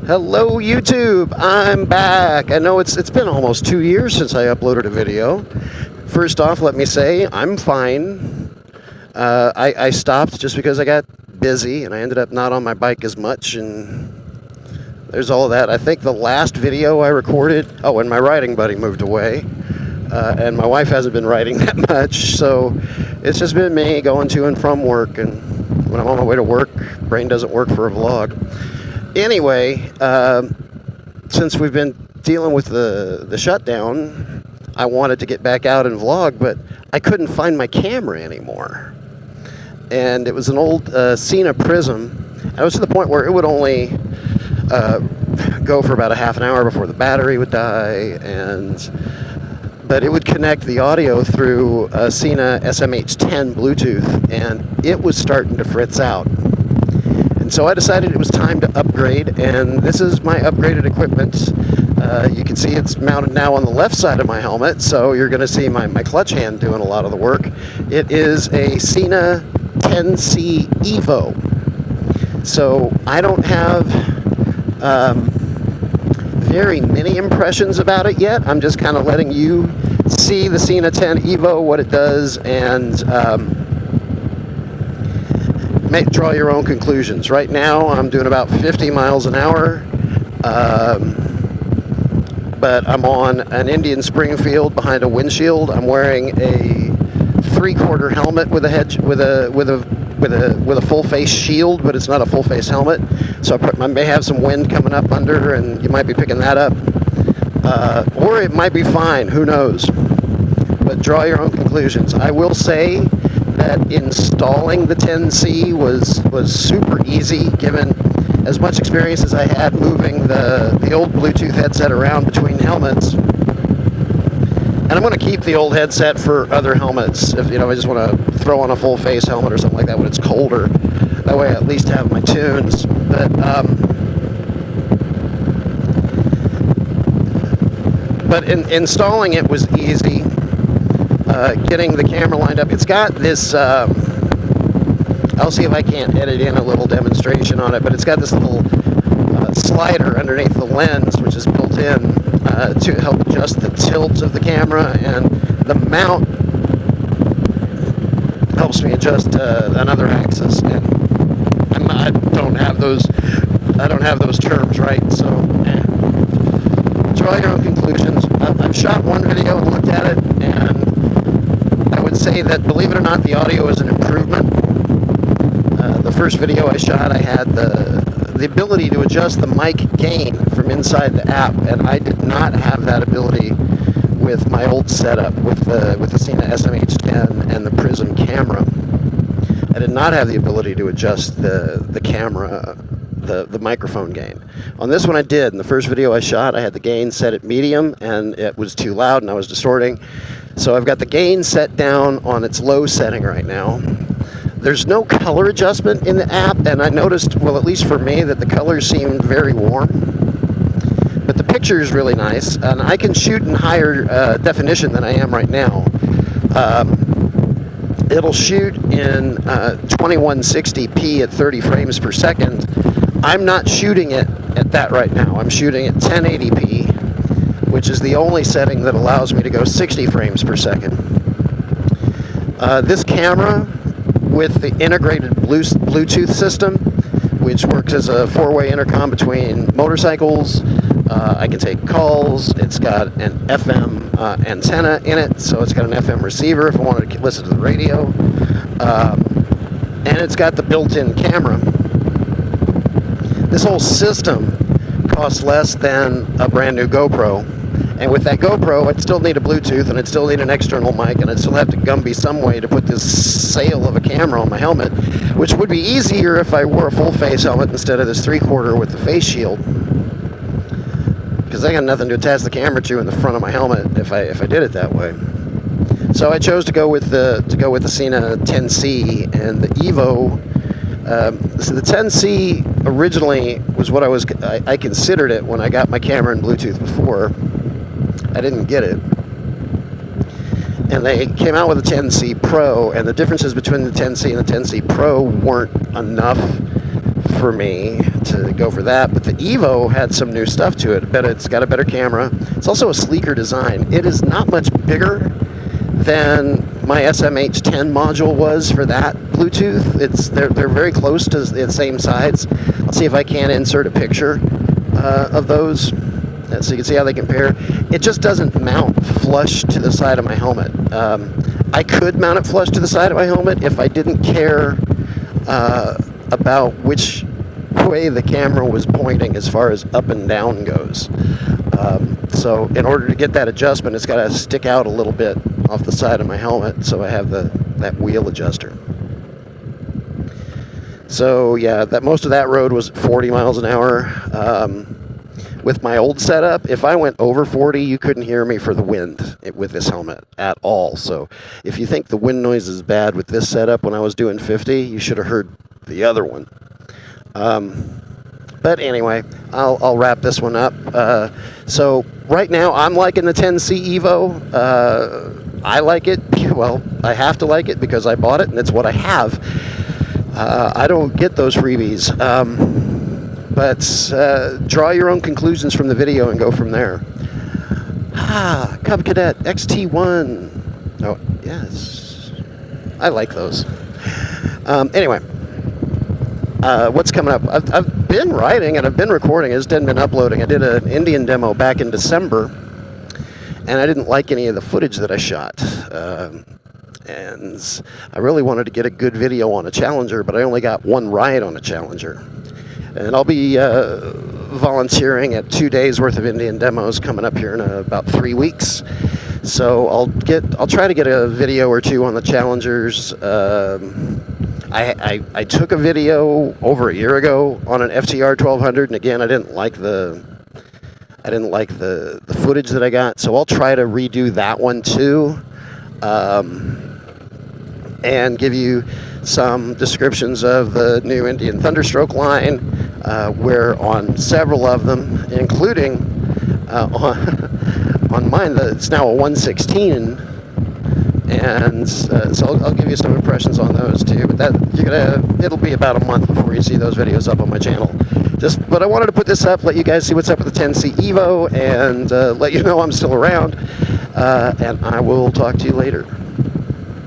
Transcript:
Hello YouTube, I'm back. I know it's been almost 2 years since I uploaded a video. First off, let me say I'm fine. I stopped just because I got busy and I ended up not on my bike as much, and there's all of that. I think the last video I recorded, when my riding buddy moved away, and my wife hasn't been riding that much, so it's just been me going to and from work, and when I'm on my way to work, brain doesn't work for a vlog. Anyway, since we've been dealing with the shutdown, I wanted to get back out and vlog, but I couldn't find my camera anymore. And it was an old Sena Prism. I was to the point where it would only go for about a half an hour before the battery would die, but it would connect the audio through a Sena SMH10 Bluetooth, and it was starting to fritz out. And so I decided it was time to upgrade, and this is my upgraded equipment. You can see it's mounted now on the left side of my helmet, so you're going to see my clutch hand doing a lot of the work. It is a Sena 10c EVO. So I don't have very many impressions about it yet. I'm just kind of letting you see the Sena 10 EVO, what it does, and draw your own conclusions. Right now I'm doing about 50 miles an hour, but I'm on an Indian Springfield behind a windshield. I'm wearing a 3/4 helmet with a full face shield, but it's not a full face helmet, so I may have some wind coming up under, and you might be picking that up, or it might be fine, who knows, but draw your own conclusions. I will say that installing the 10C was super easy, given as much experience as I had moving the old Bluetooth headset around between helmets. And I'm going to keep the old headset for other helmets. If I just want to throw on a full face helmet or something like that when it's colder. That way I at least have my tunes. But installing it was easy. Getting the camera lined up. It's got this, I'll see if I can't edit in a little demonstration on it, but it's got this little slider underneath the lens, which is built in to help adjust the tilt of the camera, and the mount helps me adjust another axis. And I don't have those terms right, so draw your own conclusions. I've shot one video and looked at it, and I would say that, believe it or not, the audio is an improvement. The first video I shot, I had the ability to adjust the mic gain from inside the app, and I did not have that ability with my old setup with the Sena SMH10 and the Prism camera. I did not have the ability to adjust the camera, the microphone gain. On this one I did. In the first video I shot, I had the gain set at medium, and it was too loud and I was distorting. So I've got the gain set down on its low setting right now. There's no color adjustment in the app, and I noticed, well, at least for me, that the colors seemed very warm. But the picture is really nice, and I can shoot in higher definition than I am right now. It'll shoot in 2160p at 30 frames per second. I'm not shooting it at that right now. I'm shooting at 1080p, which is the only setting that allows me to go 60 frames per second. This camera, with the integrated Bluetooth system, which works as a 4-way intercom between motorcycles, I can take calls. It's got an FM antenna in it, so it's got an FM receiver if I wanted to listen to the radio, and it's got the built-in camera. This whole system costs less than a brand new GoPro. And with that GoPro, I'd still need a Bluetooth, and I'd still need an external mic, and I'd still have to Gumby some way to put this sail of a camera on my helmet, which would be easier if I wore a full-face helmet instead of this 3/4 with the face shield, because I got nothing to attach the camera to in the front of my helmet if I did it that way. So I chose to go with the Sena 10C and the EVO. So the 10C originally was what I considered it when I got my camera and Bluetooth before. I didn't get it. And they came out with a 10C Pro, and the differences between the 10C and the 10C Pro weren't enough for me to go for that, but the EVO had some new stuff to it. It's got a better camera. It's also a sleeker design. It is not much bigger than my SMH 10 module was for that Bluetooth. They're very close to the same size. I'll see if I can insert a picture of those so you can see how they compare. It just doesn't mount flush to the side of my helmet. I could mount it flush to the side of my helmet if I didn't care about which way the camera was pointing as far as up and down goes. So in order to get that adjustment, it's got to stick out a little bit off the side of my helmet, so I have that wheel adjuster. So yeah, most of that road was 40 miles an hour. With my old setup, if I went over 40, you couldn't hear me for the wind with this helmet at all. So if you think the wind noise is bad with this setup when I was doing 50, you should have heard the other one. But anyway, I'll wrap this one up. So right now, I'm liking the 10c EVO. I like it. Well, I have to like it because I bought it, and it's what I have. I don't get those freebies. But draw your own conclusions from the video and go from there. Cub Cadet XT1. Oh, yes. I like those. Anyway, what's coming up? I've been writing and I've been recording. I just hadn't been uploading. I did an Indian demo back in December, and I didn't like any of the footage that I shot. And I really wanted to get a good video on a Challenger, but I only got one ride on a Challenger. And I'll be volunteering at 2 days worth of Indian demos coming up here in about 3 weeks. So I'll try to get a video or two on the Challengers. I took a video over a year ago on an FTR 1200, and again I didn't like the footage that I got. So I'll try to redo that one too, and give you some descriptions of the new Indian Thunderstroke line, where on several of them, including on mine, it's now a 116, and so I'll give you some impressions on those too. But it'll be about a month before you see those videos up on my channel. But I wanted to put this up, let you guys see what's up with the 10c EVO, and let you know I'm still around. And I will talk to you later.